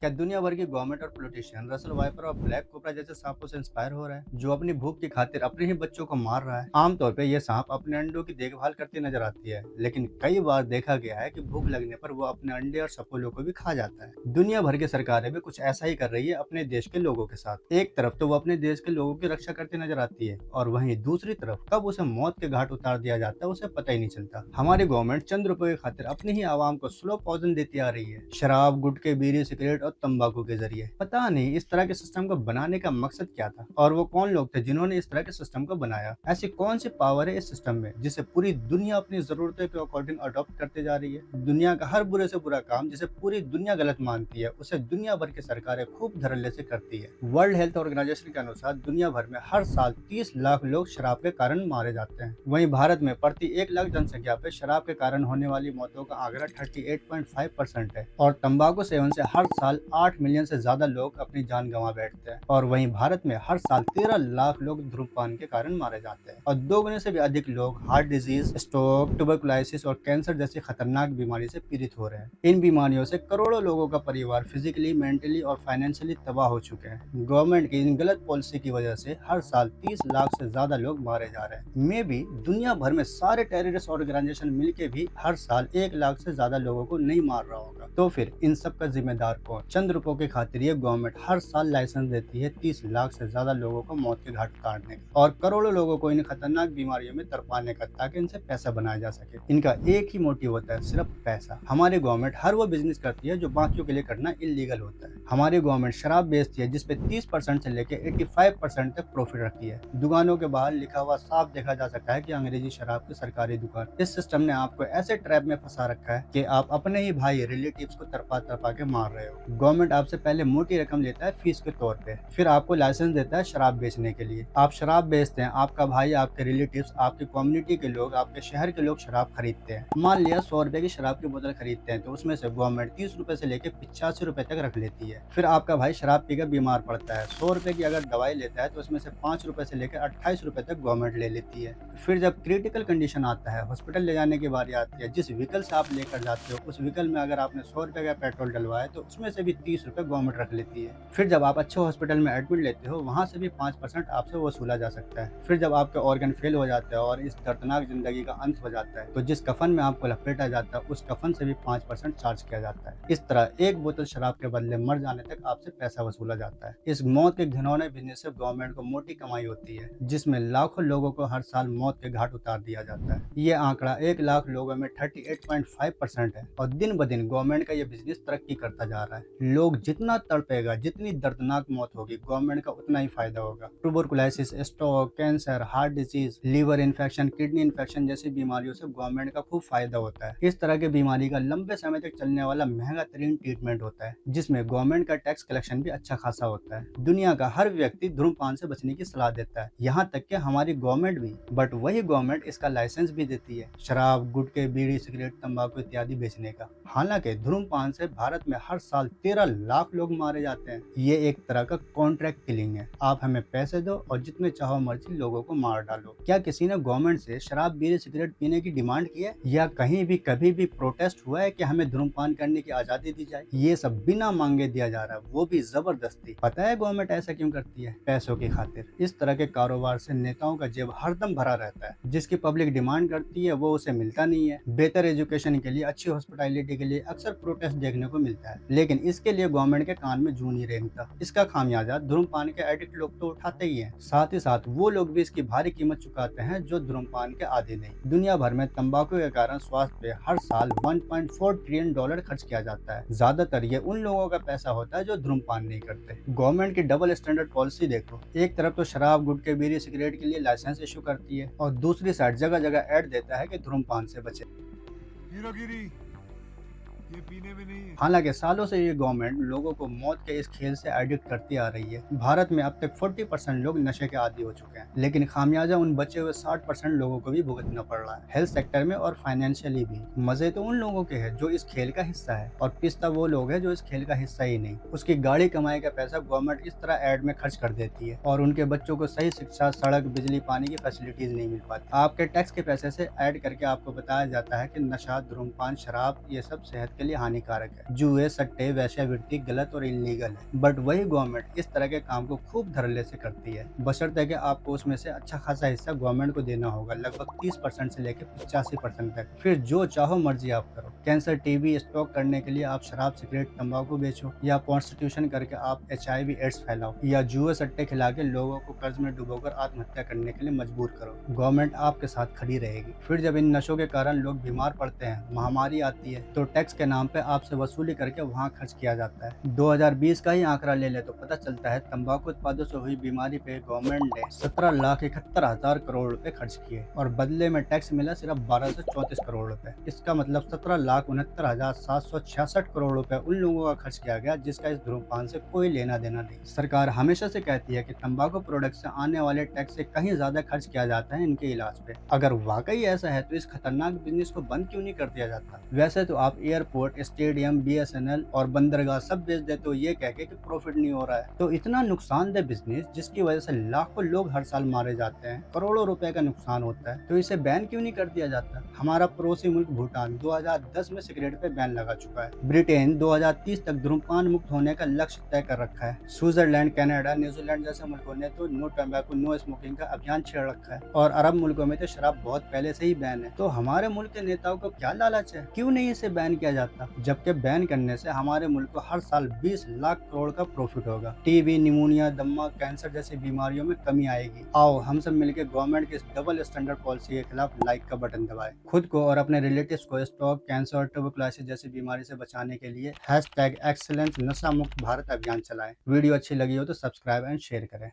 क्या दुनिया भर की गवर्नमेंट और पॉलिटिशियन रसल वाइपर और ब्लैक कोबरा जैसे सांपों से इंस्पायर हो रहा है, जो अपनी भूख की खातिर अपने ही बच्चों को मार रहा है? आमतौर पे ये सांप अपने अंडों की देखभाल करती नजर आती है, लेकिन कई बार देखा गया है कि भूख लगने पर वो अपने अंडे और सपोलों को भी खा जाता है। दुनिया भर की सरकारें भी कुछ ऐसा ही कर रही है अपने देश के लोगों के साथ। एक तरफ तो वो अपने देश के लोगों की रक्षा करती नजर आती है, और वहीं दूसरी तरफ कब उसे मौत के घाट उतार दिया जाता है उसे पता ही नहीं चलता। हमारी गवर्नमेंट चंद रुपए की खातिर अपनी ही आवाम को स्लो पॉइजन देती आ रही है, शराब, गुटखे, बीड़ी, सिगरेट और तंबाकू के जरिए। पता नहीं इस तरह के सिस्टम को बनाने का मकसद क्या था, और वो कौन लोग थे जिन्होंने इस तरह के सिस्टम को बनाया। ऐसी कौन सी पावर है इस सिस्टम में जिसे पूरी दुनिया अपनी जरूरतों के अकॉर्डिंग अडॉप्ट करते जा रही है। दुनिया का हर बुरे से बुरा काम जिसे पूरी दुनिया गलत मानती है, उसे दुनिया भर की सरकारें खूब धड़ल्ले से करती है। वर्ल्ड हेल्थ ऑर्गेनाइजेशन के अनुसार दुनिया भर में हर साल 30 लाख लोग शराब के कारण मारे जाते हैं। वहीं भारत में प्रति 1 लाख जनसंख्या पे शराब के कारण होने वाली मौतों का आंकड़ा 38.5% है, और तंबाकू सेवन से हर साल 8 मिलियन से ज्यादा लोग अपनी जान गंवा बैठते हैं। और वहीं भारत में हर साल 13 लाख लोग धूम्रपान के कारण मारे जाते हैं, और 2 गुने से भी अधिक लोग हार्ट डिजीज, स्ट्रोक, ट्यूबरकुलोसिस और कैंसर जैसी खतरनाक बीमारी से पीड़ित हो रहे हैं। इन बीमारियों से करोड़ों लोगों का परिवार फिजिकली, मेंटली और फाइनेंशियली तबाह हो चुके हैं। गवर्नमेंट की इन गलत पॉलिसी की वजह से हर साल 30 लाख से ज्यादा लोग मारे जा रहे हैं। मे भी दुनिया भर में सारे टेररिस्ट ऑर्गेनाइजेशन मिलके भी हर साल 1 लाख से ज्यादा लोगों को नहीं मार रहा होगा। तो फिर इन सब का जिम्मेदार कौन? चंद रुपयों की खातिर ये गवर्नमेंट हर साल लाइसेंस देती है 30 लाख से ज्यादा लोगों को मौत के घाट उतारने का, और करोड़ों लोगों को इन खतरनाक बीमारियों में तड़पाने का, ताकि इनसे पैसा बनाया जा सके। इनका एक ही मोटिव होता है, सिर्फ पैसा। हमारी गवर्नमेंट हर वो बिजनेस करती है जो बाकियों के लिए करना इलीगल होता है। हमारी गवर्नमेंट शराब बेचती है जिसपे 30% से लेकर 85% तक प्रॉफिट रखती है। दुकानों के बाहर लिखा हुआ साफ देखा जा सकता है कि अंग्रेजी शराब की सरकारी दुकान। इस सिस्टम ने आपको ऐसे ट्रैप में फंसा रखा है कि आप अपने ही भाई, रिलेटिव्स को तरपा तरपा के मार रहे हो। गवर्नमेंट आपसे पहले मोटी रकम लेता है फीस के तौर पे, फिर आपको लाइसेंस देता है शराब बेचने के लिए। आप शराब बेचते हैं, आपका भाई, आपके रिलेटिव्स, आपकी कम्युनिटी के लोग, आपके शहर के लोग शराब खरीदते हैं। मान लिया 100 रुपए की शराब की बोतल खरीदते हैं, तो उसमें से गवर्नमेंट 30 रुपए से लेकर 85 रुपए तक रख लेती है। फिर आपका भाई शराब पीकर बीमार पड़ता है, 100 रुपए की अगर दवाई लेता है तो उसमें से 5 रुपए से लेकर 28 रुपए तक गवर्नमेंट ले लेती है। फिर जब क्रिटिकल कंडीशन आता है, हॉस्पिटल ले जाने की बारी आती है, जिस व्हीकल से आप लेकर जाते हो उस व्हीकल में अगर आपने 100 रुपए का पेट्रोल डलवाया तो उसमें से भी 30 रुपए गवर्नमेंट रख लेती है। फिर जब आप अच्छे हॉस्पिटल में एडमिट लेते हो, वहां से भी 5% आपसे वसूला जा सकता है। फिर जब आपके ऑर्गन फेल हो जाते हैं और इस दर्दनाक जिंदगी का अंत हो जाता है, तो जिस कफन में आपको लपेटा जाता है उस कफन से भी 5% चार्ज किया जाता है। इस तरह एक बोतल शराब के बदले मर जाने तक आपसे पैसा वसूला जाता है। इस मौत के घिनौने बिजनेस से गवर्नमेंट को मोटी कमाई होती है, जिसमें लाखों लोगों को हर साल मौत के घाट उतार दिया जाता है। ये आंकड़ा 1 लाख लोगों में 38.5% है, और दिन ब दिन गवर्नमेंट का ये बिजनेस तरक्की करता जा रहा है। लोग जितना तड़पेगा, जितनी दर्दनाक मौत होगी, गवर्नमेंट का उतना ही फायदा होगा। Tuberculosis, stroke, cancer, heart disease, liver infection, kidney infection जैसी बीमारियों से गवर्नमेंट का खूब फायदा होता है। इस तरह की बीमारी का लंबे समय तक चलने वाला महंगा तरीन ट्रीटमेंट होता है, जिसमें गवर्नमेंट का टैक्स कलेक्शन भी अच्छा खासा होता है। दुनिया का हर व्यक्ति धूम्रपान से बचने की सलाह देता है, यहाँ तक कि हमारी गवर्नमेंट भी। बट वही गवर्नमेंट इसका लाइसेंस भी देती है शराब, गुटखे, बीड़ी, सिगरेट, तंबाकू इत्यादि बेचने का। हालांकि धूम्रपान से भारत में हर साल 13 लाख लोग मारे जाते हैं। ये एक तरह का कॉन्ट्रैक्ट किलिंग है। आप हमें पैसे दो और जितने चाहो मर्जी लोगों को मार डालो। क्या किसी ने गवर्नमेंट से शराब, बीड़ी, सिगरेट पीने की डिमांड की है, या कहीं भी कभी भी प्रोटेस्ट हुआ है कि हमें धूम्रपान करने की आजादी दी जाए? ये सब बिना मांगे दिया जा रहा है, वो भी जबरदस्ती। पता है गवर्नमेंट ऐसा क्यों करती है? पैसों की खातिर। इस तरह के कारोबार से नेताओं का जेब हरदम भरा रहता है। जिसकी पब्लिक डिमांड करती है वो उसे मिलता नहीं है। बेहतर एजुकेशन के लिए, अच्छी हॉस्पिटैलिटी के लिए अक्सर प्रोटेस्ट देखने को मिलता है, लेकिन इसके लिए गवर्नमेंट के कान में जू नहीं रेंगता। इसका खामियाजा धूम्रपान के एडिक्ट लोग तो उठाते ही हैं, साथ ही साथ वो लोग भी इसकी भारी कीमत चुकाते हैं जो धूम्रपान के आदी नहीं। दुनिया भर में तंबाकू के कारण स्वास्थ्य पे हर साल 1.4 ट्रिलियन डॉलर खर्च किया जाता है। ज्यादातर ये उन लोगों का पैसा होता है जो धूम्रपान नहीं करते। गवर्नमेंट की डबल स्टैंडर्ड पॉलिसी देखो, एक तरफ तो शराब, गुटखे, बीड़ी, सिगरेट के लिए लाइसेंस इशू करती है, और दूसरी साइड जगह जगह ऐड देता है कि धूम्रपान से बचे। हीरोगिरी ये पीने में नहीं है। हालांकि सालों से ये गवर्नमेंट लोगों को मौत के इस खेल से एडिक्ट करती आ रही है। भारत में अब तक 40% लोग नशे के आदी हो चुके हैं, लेकिन खामियाजा उन बचे हुए 60% लोगों को भी भुगतना पड़ रहा है, हेल्थ सेक्टर में और फाइनेंशियली भी। मजे तो उन लोगों के हैं जो इस खेल का हिस्सा है, और पिस्ता वो लोग हैं जो इस खेल का हिस्सा ही नहीं। उसकी गाड़ी कमाई का पैसा गवर्नमेंट इस तरह एड में खर्च कर देती है, और उनके बच्चों को सही शिक्षा, सड़क, बिजली, पानी की फैसिलिटीज नहीं मिल पाती। आपके टैक्स के पैसे से ऐड करके आपको बताया जाता है कि नशा, धूम्रपान, शराब ये सब सेहत के लिए हानिकारक है। जुए, सट्टे, वेश्यावृत्ति गलत और इलीगल है, बट वही गवर्नमेंट इस तरह के काम को खूब धड़ल्ले से करती है, बशर्ते कि आपको उसमें से अच्छा खासा हिस्सा गवर्नमेंट को देना होगा, लगभग 30% से लेकर 85% तक। फिर जो चाहो मर्जी आप करो। कैंसर, टीबी स्टॉक करने के लिए आप शराब, सिगरेट, तंबाकू बेचो, या प्रोस्टिट्यूशन करके आप HIV एड्स फैलाओ, या जुए सट्टे खिला के लोगों को कर्ज में डुबोकर आत्महत्या करने के लिए मजबूर करो। गवर्नमेंट आपके साथ खड़ी रहेगी। फिर जब इन नशों के कारण लोग बीमार पड़ते हैं, महामारी आती है, तो टैक्स के नाम पे आपसे वसूली करके वहाँ खर्च किया जाता है। 2020 का ही आंकड़ा ले ले तो पता चलता है तंबाकू उत्पादों से हुई बीमारी पे गवर्नमेंट ने 17,71,000 करोड़ रुपए खर्च किए और बदले में टैक्स मिला सिर्फ 1234 करोड़ रुपए। इसका मतलब 17,69,766 करोड़ रुपए उन लोगों का खर्च किया गया जिसका इस धूम्रपान से कोई लेना देना नहीं। सरकार हमेशा से कहती है कि तंबाकू प्रोडक्ट से आने वाले टैक्स से कहीं ज्यादा खर्च किया जाता है इनके इलाज पे। अगर वाकई ऐसा है तो इस खतरनाक बिजनेस को बंद क्यों नहीं कर दिया जाता? वैसे तो आप एयरपोर्ट, स्टेडियम, BSNL और बंदरगाह सब बेच देते हो ये कह के कि प्रॉफिट नहीं हो रहा है। तो इतना नुकसानदेह बिजनेस जिसकी वजह से लाखों लोग हर साल मारे जाते हैं, करोड़ों रुपए का नुकसान होता है, तो इसे बैन क्यों नहीं कर दिया जाता? हमारा पड़ोसी मुल्क भूटान 2010 में सिगरेट पे बैन लगा चुका है। ब्रिटेन 2030 तक धूम्रपान मुक्त होने का लक्ष्य तय कर रखा है। स्विट्जरलैंड, कनाडा, न्यूजीलैंड जैसे मुल्कों ने तो नो टोबैको, नो स्मोकिंग का अभियान छेड़ रखा है और अरब मुल्कों में तो शराब बहुत पहले से ही बैन है। तो हमारे मुल्क के नेताओं को क्या लालच है, क्यों नहीं इसे बैन किया जाता? जबकि बैन करने से हमारे मुल्क को हर साल 20 लाख करोड़ का प्रॉफिट होगा। टीबी, निमोनिया, दम्मा, कैंसर जैसी बीमारियों में कमी आएगी। आओ हम सब मिलकर गवर्नमेंट की इस डबल स्टैंडर्ड पॉलिसी के खिलाफ लाइक का बटन दबाएं। खुद को और अपने रिलेटिव्स को स्ट्रोक, कैंसर और ट्यूबरकुलोसिस जैसी बीमारी से बचाने के लिए #एक्सीलेंस नशा मुक्त भारत अभियान चलाएं। वीडियो अच्छी लगी हो तो सब्सक्राइब एंड शेयर करें।